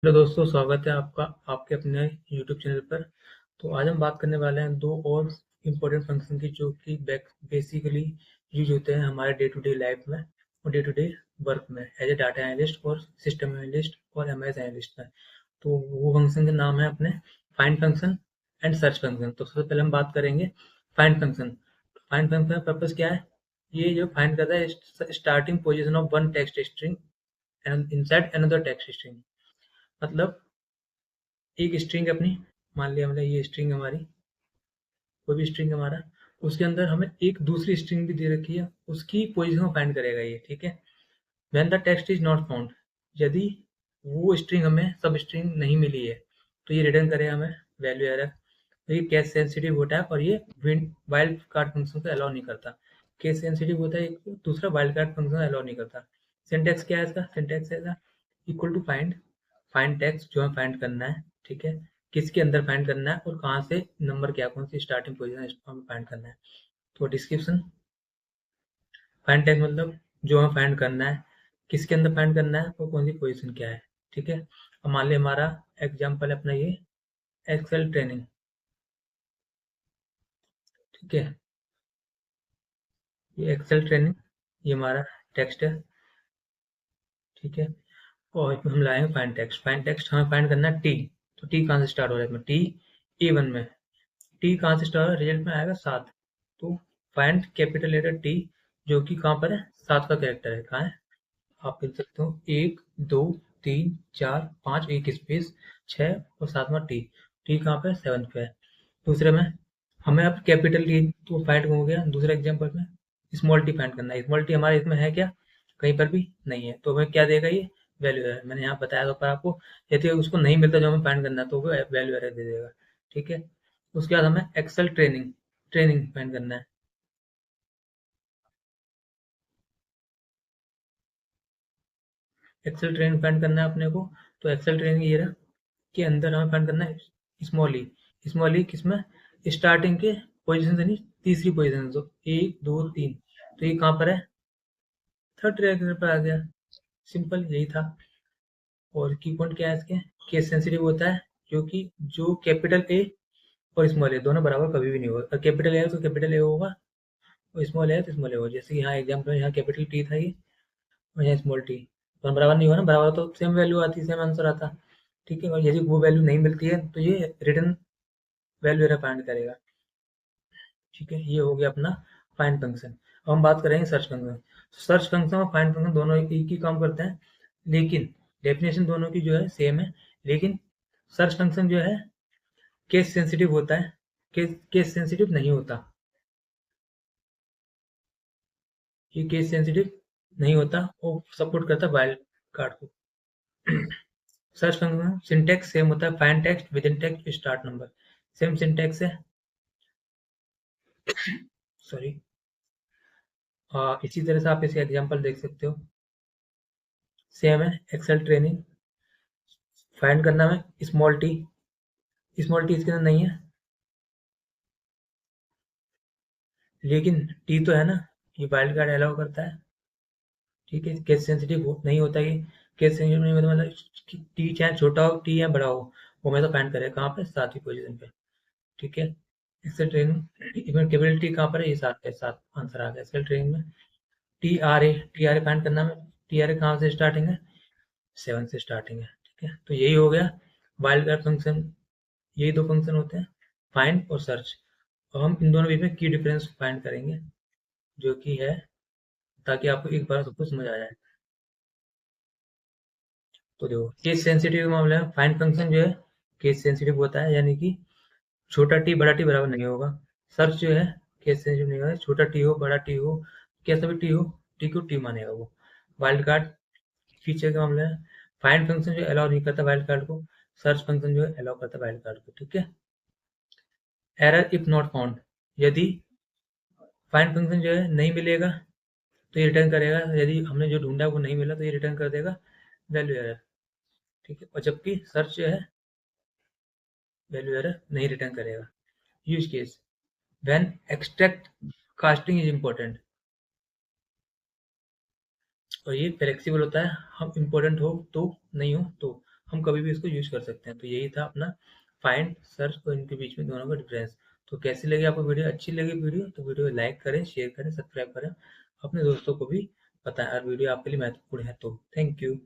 Hello दोस्तों, स्वागत है आपका आपके अपने YouTube चैनल पर। तो आज हम बात करने वाले हैं दो और इम्पोर्टेंट फंक्शन की, जो कि बेसिकली यूज होते हैं हमारे डे टू डे लाइफ में और डे टू डे वर्क में एज ए डाटा एनालिस्ट और सिस्टम एनालिस्ट और एमएस एनालिस्ट में। तो वो फंक्शन के नाम है अपने find function and search function. तो सबसे पहले हम बात करेंगे फाइंड फंक्शन। फाइंड फंक्शन का पर्पज क्या है? ये जो फाइंड करता है starting position of one text string and inside another text string. मतलब एक स्ट्रिंग अपनी, मान लिया मतलब ये स्ट्रिंग हमारी, कोई भी स्ट्रिंग हमारा, उसके अंदर हमें एक दूसरी स्ट्रिंग भी दे रखी है, उसकी पोजीशन फाइंड करेगा ये, ठीक है। When the text is not found, यदि वो स्ट्रिंग हमें सब स्ट्रिंग नहीं मिली है तो ये रिटर्न करेगा हमें वैल्यू एरर। तो ये केस सेंसिटिव होता है और ये वाइल्ड कार्ड फंक्शन को अलाउ नहीं करता। केस सेंसिटिव होता है एक, दूसरा वाइल्ड कार्ड फंक्शन अलाउ नहीं करता। सिंटेक्स क्या है इसका? सिंटेक्स है equal to find, find text जो हमें फाइंड करना है, ठीक है, किसके अंदर फाइंड करना है और कहाँ से नंबर क्या, कौन सी स्टार्टिंग पोजीशन हमें फाइंड करना है। तो डिस्क्रिप्शन, फाइंड टेक्स्ट मतलब जो हमें फाइंड करना है, किसके अंदर फाइंड करना है और कौन सी पोजीशन क्या है, ठीक है। अब मान लिया हमारा एग्जाम्पल है अपना ये एक्सेल ट्रेनिंग, ठीक है। ये एक्सेल ट्रेनिंग, ये हमारा टेक्स्ट है, ठीक है। और इसमें हम लाएंगे फाइंड टेक्स्ट। फाइंड टेक्स्ट हमें फाइंड करना है टी। तो टी कहाँ से स्टार्ट हो रहा है इसमें? टी E1 में। टी कहाँ से स्टार्ट हो रहा है? रिजल्ट में आएगा 7। तो फाइंड कैपिटल लेटर टी, जो कि कहाँ पर है? 7 का कैरेक्टर है। कहाँ है? आप लिख सकते हो 1 2 3 4 5, एक स्पेस 6 और 7वां टी। टी कहाँ पे? 7 पे है। दूसरे में हमें अब कैपिटल टी तो फाइंड हो गया। दूसरे एग्जाम्पल में स्मॉल टी फाइंड करना है। स्मॉल टी हमारे इसमें है क्या? कहीं पर भी नहीं है। तो हमें क्या देगा ये? Value error. मैंने यहाँ बताया था पर आपको, यदि उसको नहीं मिलता जो हमें फाइंड करना है तो वो वैल्यू एरर दे देगा, ठीक है। उसके बाद हमें एक्सेल ट्रेनिंग, ट्रेनिंग फाइंड करना है। एक्सेल ट्रेनिंग फाइंड करना है अपने को। तो एक्सेल ट्रेनिंग ये रहा, के अंदर हमें फाइंड करना है स्मॉल ई। स्मॉल ई किसमें? स्टार्टिंग के पोजीशन से नहीं, तीसरी पोजीशन। तो 1 2 3, तो ये कहाँ पर है? थर्ड रैंक पर आ गया। सिंपल यही था। और की पॉइंट क्या है इसके? केस सेंसिटिव होता है, क्योंकि जो कैपिटल ए और स्मॉल ए दोनों बराबर कभी भी नहीं होगा। अगर कैपिटल ए है तो कैपिटल ए होगा और स्मॉल ए है तो स्मॉल ए होगा। जैसे कि यहाँ एग्जाम्पल, यहाँ कैपिटल टी था ये और यहाँ स्मॉल टी, तो बराबर नहीं हुआ ना। बराबर तो सेम वैल्यू आती, सेम आंसर आता, ठीक है। और यदि वो वैल्यू नहीं मिलती है तो ये रिटर्न वैल्यू एरर फाइंड करेगा, ठीक है। ये हो गया अपना फाइंड फंक्शन। अब हम बात करेंगे सर्च फंक्शन। सर्च फंक्शन और फाइंड फंक्शन दोनों एक ही काम करते हैं, लेकिन डेफिनेशन दोनों की जो है सेम है। लेकिन सर्च फंक्शन जो है केस सेंसिटिव होता है, केस सेंसिटिव नहीं होता। ये केस सेंसिटिव नहीं होता, वो सपोर्ट करता है वाइल्ड कार्ड को। सर्च फंक्शन सिंटेक्स सेम होता है, find text within text start number, same syntax है। सॉरी। इसी तरह से आप इसका एग्जांपल देख सकते हो, सेम है। एक्सेल ट्रेनिंग फाइंड करना है स्मॉल टी। स्मॉल टी इसके अंदर नहीं है, लेकिन टी तो है ना, ये वाइल्ड कार्ड अलाउ करता है, ठीक है। केस सेंसिटिव नहीं होता ये। केस सेंसिटिव नहीं होता मतलब टी चाहे छोटा हो, टी या बड़ा हो, वो हमें तो फाइंड करेगा कहाँ पे? 7वीं पोजीशन पे, ठीक है। एक्सेल ट्रेनिंग इवन केबिलिटी कहाँ पर है? ये 7 के साथ आंसर आ गया एक्सेल ट्रेनिंग में। टी आर ए फाइंड करना है। टी आर ए कहाँ से स्टार्टिंग है? 7 से स्टार्टिंग है, ठीक है। तो यही हो गया वाइल्ड कार्ड फंक्शन। यही दो फंक्शन होते हैं, फाइंड और सर्च। और हम इन दोनों बीच में की डिफरेंस फाइंड करेंगे, जो कि है, ताकि आपको एक बार सब कुछ समझ आ जाए। तो देखो, केस सेंसिटिव के मामले में फाइंड फंक्शन जो है केस सेंसिटिव होता है, यानी कि छोटा टी बड़ा टी बराबर नहीं होगा। सर्च जो है केस सेंसिटिव नहीं होगा, छोटा टी हो बड़ा टी हो कैसा भी टी हो, टी को टी मानेगा वो। वाइल्ड कार्ड फीचर के मामले में फाइंड फंक्शन जो अलाउ नहीं करता वाइल्ड कार्ड को, सर्च फंक्शन जो है अलाउ करता है वाइल्ड कार्ड को, ठीक है। एरर इफ नॉट फाउंड, यदि फाइंड फंक्शन जो है नहीं मिलेगा तो ये रिटर्न करेगा, यदि हमने जो ढूंढा वो नहीं मिला तो ये रिटर्न कर देगा वैल्यू एरर, ठीक है। और जबकि सर्च जो है वैल्यू एरर नहीं रिटर्न करेगा। Use case when extract casting is important, और ये फ्लेक्सिबल होता है, हम इम्पोर्टेंट हो तो, नहीं हो तो। हम कभी भी इसको यूज कर सकते हैं। तो यही था अपना फाइंड, सर्च और इनके बीच में दोनों का डिफरेंस। तो कैसी लगी आपको वीडियो? अच्छी लगी वीडियो तो वीडियो लाइक करें, शेयर करें, सब्सक्राइब करें, अपने दोस्तों को भी बताएं, और वीडियो आपके लिए महत्वपूर्ण है तो। Thank you.